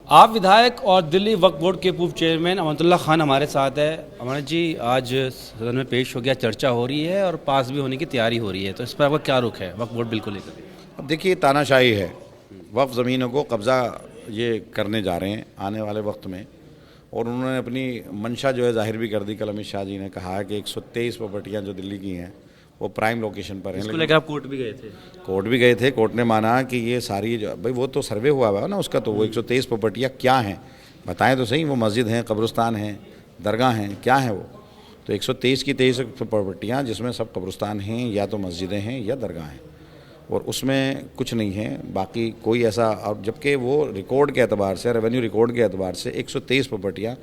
आप विधायक और दिल्ली वक्फ बोर्ड के पूर्व चेयरमैन अमनतुल्लाह खान हमारे साथ है। अमन जी, आज सदन में पेश हो गया, चर्चा हो रही है और पास भी होने की तैयारी हो रही है, तो इस पर आपका क्या रुख है वक्फ बोर्ड बिल को लेकर? अब देखिए, तानाशाही है। वक्फ ज़मीनों को कब्ज़ा ये करने जा रहे हैं आने वाले वक्त में, और उन्होंने अपनी मंशा जो है जाहिर भी कर दी। कल अमित शाह जी ने कहा है कि 123 प्रॉपर्टियाँ जो दिल्ली की हैं वो प्राइम लोकेशन पर हैं। इसको लेकर आप कोर्ट भी गए थे? कोर्ट भी गए थे। कोर्ट ने माना कि ये सारी भाई वो तो सर्वे हुआ है ना उसका, तो वो 123 प्रॉपर्टियाँ क्या हैं बताएं तो सही। वो मस्जिद हैं, कब्रिस्तान हैं, दरगाह हैं, क्या हैं वो? तो 123 की 23 प्रॉपर्टियाँ जिसमें सब कब्रिस्तान हैं या तो मस्जिदें हैं या दरगाह हैं, और उसमें कुछ नहीं है बाकी कोई ऐसा। और जबकि वो रिकॉर्ड के अतबार से, रेवेन्यू रिकॉर्ड के अतबार से 123 प्रॉपर्टियाँ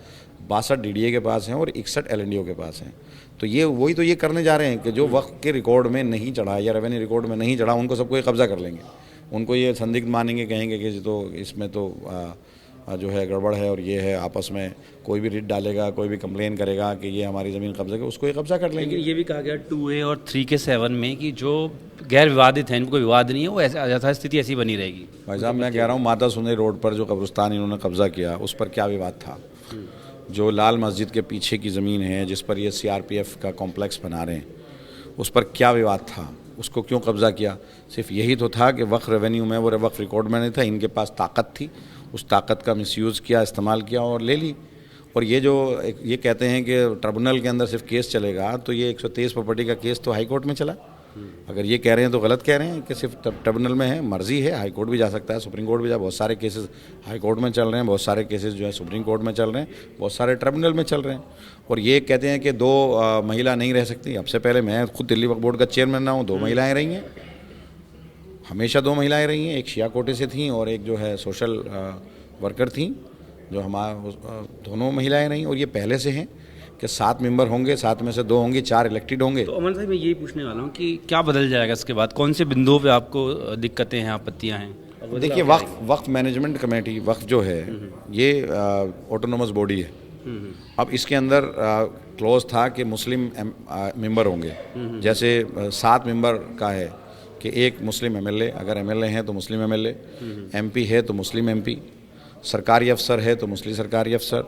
62 डीडीए के पास हैं और 61 एलएनडीओ के पास हैं। तो ये वही तो ये करने जा रहे हैं कि जो वक्त के रिकॉर्ड में नहीं चढ़ा या रेवेन्यू रिकॉर्ड में नहीं चढ़ा उनको सबको ये कब्ज़ा कर लेंगे। उनको ये संदिग्ध मानेंगे, कहेंगे कि तो इसमें तो जो है गड़बड़ है और ये है। आपस में कोई भी रिट डालेगा, कोई भी कंप्लेन करेगा कि ये हमारी ज़मीन कब्जा, उसको ये कब्जा कर लेंगे। लेकिन ये भी कहा गया 2A और 3 के 7 में कि जो गैर विवादित हैं, इनको कोई विवाद नहीं है, वो ऐसा यथास्थिति ऐसी बनी रहेगी। भाई साहब, मैं कह रहा हूँ माता सुंदरी रोड पर जो कब्रिस्तान इन्होंने कब्जा किया उस पर क्या विवाद था? जो लाल मस्जिद के पीछे की ज़मीन है जिस पर ये सीआरपीएफ का कॉम्प्लेक्स बना रहे हैं, उस पर क्या विवाद था? उसको क्यों कब्ज़ा किया? सिर्फ यही तो था कि वक्फ रेवेन्यू में, वो वक्फ रिकॉर्ड में नहीं था, इनके पास ताकत थी, उस ताकत का मिसयूज़ किया, इस्तेमाल किया और ले ली। और ये जो ये कहते हैं कि ट्रिब्यूनल के अंदर सिर्फ केस चलेगा, तो ये 123 प्रॉपर्टी का केस तो हाई कोर्ट में चला। अगर ये कह रहे हैं तो गलत कह रहे हैं कि सिर्फ ट्रिब्यूनल में है। मर्जी है, हाई कोर्ट भी जा सकता है, सुप्रीम कोर्ट भी जा। बहुत सारे केसेस हाई कोर्ट में चल रहे हैं, बहुत सारे केसेस जो है सुप्रीम कोर्ट में चल रहे हैं, बहुत सारे ट्रिब्यूनल में चल रहे हैं। और ये कहते हैं कि 2 महिला नहीं रह सकती। अब से पहले मैं खुद दिल्ली वक्फ बोर्ड का चेयरमैन रहा हूँ, 2 महिलाएँ रही हैं, हमेशा 2 महिलाएँ रही हैं। एक शिया कोटे से थी और एक जो है सोशल वर्कर थी, जो दोनों महिलाएँ रहीं। और ये पहले से हैं कि 7 मेंबर होंगे, 7 में से 2 होंगे, 4 इलेक्टेड होंगे। तो अमन साहब, मैं यही पूछने वाला हूँ कि क्या बदल जाएगा इसके बाद? कौन से बिंदुओं पे आपको दिक्कते हैं, आपत्तियाँ हैं? देखिए, वक्फ मैनेजमेंट कमेटी, वक्फ जो है ये ऑटोनोमस बॉडी है। अब इसके अंदर क्लोज था कि मुस्लिम मेंबर होंगे। जैसे 7 मेंबर का है कि एक मुस्लिम एमएलए, अगर एमएलए हैं तो मुस्लिम एमएलए, एमपी है तो मुस्लिम एमपी, सरकारी अफसर है तो मुस्लिम सरकारी अफसर,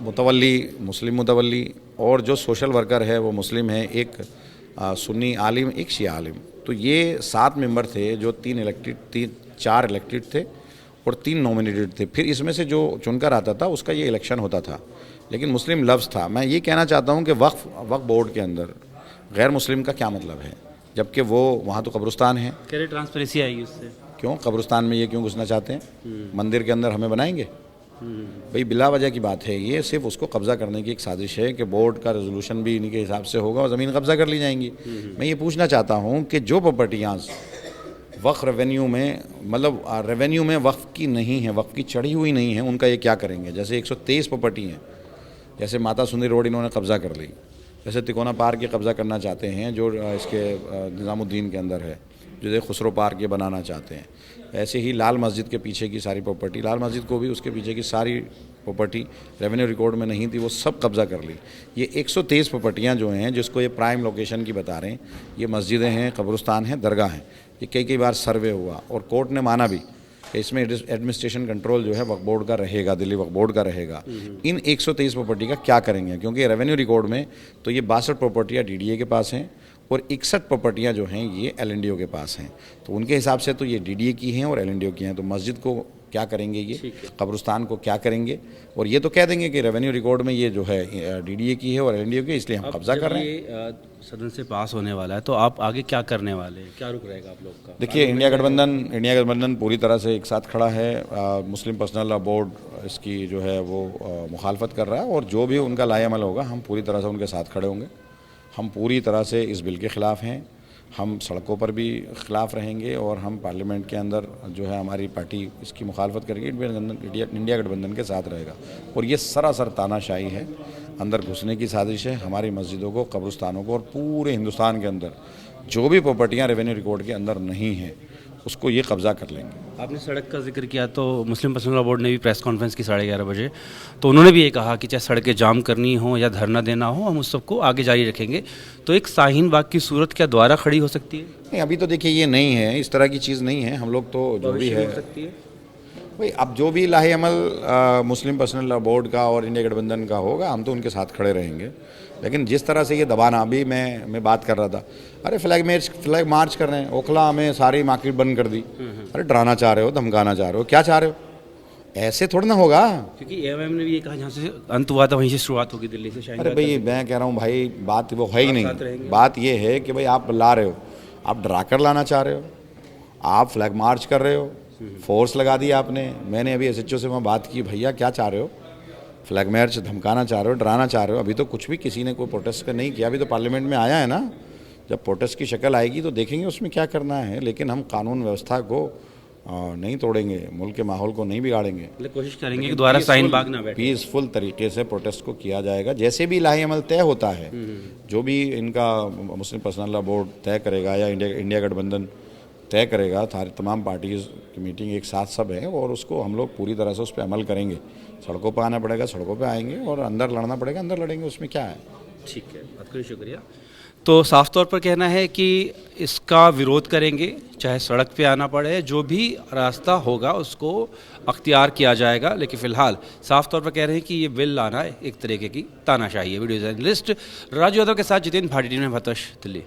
मुतवल्ली मुस्लिम मुतवल्ली, और जो सोशल वर्कर है वो मुस्लिम है, एक सुन्नी आलिम, एक शिया आलिम। तो ये 7 मेंबर थे जो 4 इलेक्टेड थे और 3 नॉमिनेटेड थे। फिर इसमें से जो चुनकर आता था उसका ये इलेक्शन होता था, लेकिन मुस्लिम लफ्ज़ था। मैं ये कहना चाहता हूँ कि वक्फ बोर्ड के अंदर गैर मुस्लिम का क्या मतलब है, जबकि वो वहाँ तो कब्रिस्तान है। कह रहे ट्रांसपेरेंसी आएगी उससे। क्यों कब्रिस्तान में ये क्यों घुसना चाहते हैं? मंदिर के अंदर हमें बनाएंगे? भाई बिला वजह की बात है। ये सिर्फ उसको कब्ज़ा करने की एक साजिश है कि बोर्ड का रेजोल्यूशन भी इन्हीं के हिसाब से होगा और ज़मीन कब्ज़ा कर ली जाएंगी। मैं ये पूछना चाहता हूँ कि जो प्रॉपर्टियाँ वक्फ रेवेन्यू में, मतलब रेवेन्यू में वक्फ की नहीं है, वक्फ की चढ़ी हुई नहीं है, उनका ये क्या करेंगे? जैसे 123 प्रॉपर्टी हैं, जैसे माता सुंदरी रोड इन्होंने कब्ज़ा कर ली, जैसे तिकोना पार्क ये कब्ज़ा करना चाहते हैं जो इसके निज़ामुद्दीन के अंदर है, जो खुसरो पार्क ये बनाना चाहते हैं। ऐसे ही लाल मस्जिद के पीछे की सारी प्रॉपर्टी, लाल मस्जिद को भी उसके पीछे की सारी प्रॉपर्टी रेवेन्यू रिकॉर्ड में नहीं थी, वो सब कब्ज़ा कर ली। ये 123 प्रॉपर्टियाँ जो हैं जिसको ये प्राइम लोकेशन की बता रहे हैं, ये मस्जिदें हैं, कब्रिस्तान हैं, दरगाह हैं। ये कई बार सर्वे हुआ और कोर्ट ने माना भी कि इसमें एडमिनिस्ट्रेशन कंट्रोल जो है वक्फ बोर्ड का रहेगा, दिल्ली वक्फ बोर्ड का रहेगा। इन 123 प्रॉपर्टी का क्या करेंगे? क्योंकि रेवेन्यू रिकॉर्ड में तो ये 62 प्रॉपर्टियाँ डीडीए के पास हैं और 61 प्रॉपर्टियाँ जो हैं ये एलएनडीओ के पास हैं। तो उनके हिसाब से तो ये डीडीए की हैं और एलएनडीओ की हैं। तो मस्जिद को क्या करेंगे ये, कब्रिस्तान को क्या करेंगे? और ये तो कह देंगे कि रेवेन्यू रिकॉर्ड में ये जो है डीडीए की है और एलएनडीओ की, इसलिए हम कब्जा कर रहे हैं। सदन से पास होने वाला है, तो आप आगे क्या करने वाले हैं? क्या रुख रहेगा आप लोग का? देखिए, इंडिया गठबंधन पूरी तरह से एक साथ खड़ा है। मुस्लिम पर्सनल लॉ बोर्ड इसकी जो है वो मुखालफत कर रहा है, और जो भी उनका लाएअमल होगा हम पूरी तरह से उनके साथ खड़े होंगे। हम पूरी तरह से इस बिल के ख़िलाफ़ हैं, हम सड़कों पर भी ख़िलाफ़ रहेंगे और हम पार्लियामेंट के अंदर जो है हमारी पार्टी इसकी मुखालफत करेगी, इंडिया गठबंधन के साथ रहेगा। और ये सरासर तानाशाही है, अंदर घुसने की साजिश है। हमारी मस्जिदों को, कब्रिस्तानों को और पूरे हिंदुस्तान के अंदर जो भी प्रॉपर्टियाँ रेवेन्यू रिकॉर्ड के अंदर नहीं हैं उसको ये कब्ज़ा कर लेंगे। आपने सड़क का जिक्र किया, तो मुस्लिम पर्सनल लॉ बोर्ड ने भी प्रेस कॉन्फ्रेंस की 11:30 बजे, तो उन्होंने भी ये कहा कि चाहे सड़कें जाम करनी हो या धरना देना हो, हम उस सबको आगे जारी रखेंगे। तो एक शाहीन बाग की सूरत क्या दोबारा खड़ी हो सकती है? नहीं, अभी तो देखिए ये नहीं है, इस तरह की चीज़ नहीं है। हम लोग तो जो भी है भाई अब जो भी लाहे अमल मुस्लिम पर्सनल लॉ बोर्ड का और इंडिया गठबंधन का होगा, हम तो उनके साथ खड़े रहेंगे। लेकिन जिस तरह से ये दबाना, अभी मैं बात कर रहा था, अरे फ्लैग मार्च कर रहे हैं, ओखला में सारी मार्केट बंद कर दी। अरे डराना चाह रहे हो, धमकाना चाह रहे हो, क्या चाह रहे हो? ऐसे थोड़ा ना होगा। क्योंकि एएमआईएम ने भी ये कहा जहाँ से अंत हुआ था वहीं से शुरुआत होगी, दिल्ली से। शाहीन अरे बाग भाई मैं कह रहा हूँ भाई, बात वो है ही साथ नहीं। रहेंगे। बात ये है कि भाई आप ला रहे हो, आप डरा कर लाना चाह रहे हो, आप फ्लैग मार्च कर रहे हो, फोर्स लगा दी आपने। मैंने अभी एसएचओ से वहाँ बात की, भैया क्या चाह रहे हो? फ्लैग मार्च धमकाना चाह रहे हो, डराना चाह रहे हो? अभी तो कुछ भी किसी ने कोई प्रोटेस्ट का नहीं किया, अभी तो पार्लियामेंट में आया है ना। जब प्रोटेस्ट की शक्ल आएगी तो देखेंगे उसमें क्या करना है। लेकिन हम कानून व्यवस्था को नहीं तोड़ेंगे, मुल्क के माहौल को नहीं बिगाड़ेंगे। मतलब कोशिश करेंगे कि दोबारा शाहीन बाग ना बैठे। पीसफुल तरीके से प्रोटेस्ट को किया जाएगा, जैसे भी लाहे अमल तय होता है, जो भी इनका मुस्लिम पर्सनल लॉ बोर्ड तय करेगा या इंडिया गठबंधन तय करेगा, तमाम पार्टीज की मीटिंग एक साथ सब है, और उसको हम लोग पूरी तरह से उस पर अमल करेंगे। सड़कों पर आना पड़ेगा, सड़कों पर आएंगे, और अंदर लड़ना पड़ेगा, अंदर लड़ेंगे, उसमें क्या है। ठीक है, बहुत बहुत शुक्रिया। तो साफ तौर पर कहना है कि इसका विरोध करेंगे, चाहे सड़क पे आना पड़े, जो भी रास्ता होगा उसको अख्तियार किया जाएगा। लेकिन फ़िलहाल साफ तौर पर कह रहे हैं कि ये बिल लाना है एक तरीके की तानाशाही है। वीडियो जर्नलिस्ट राजू यादव के साथ जितेंद्र भाटी, टीवी 9 भतश, दिल्ली।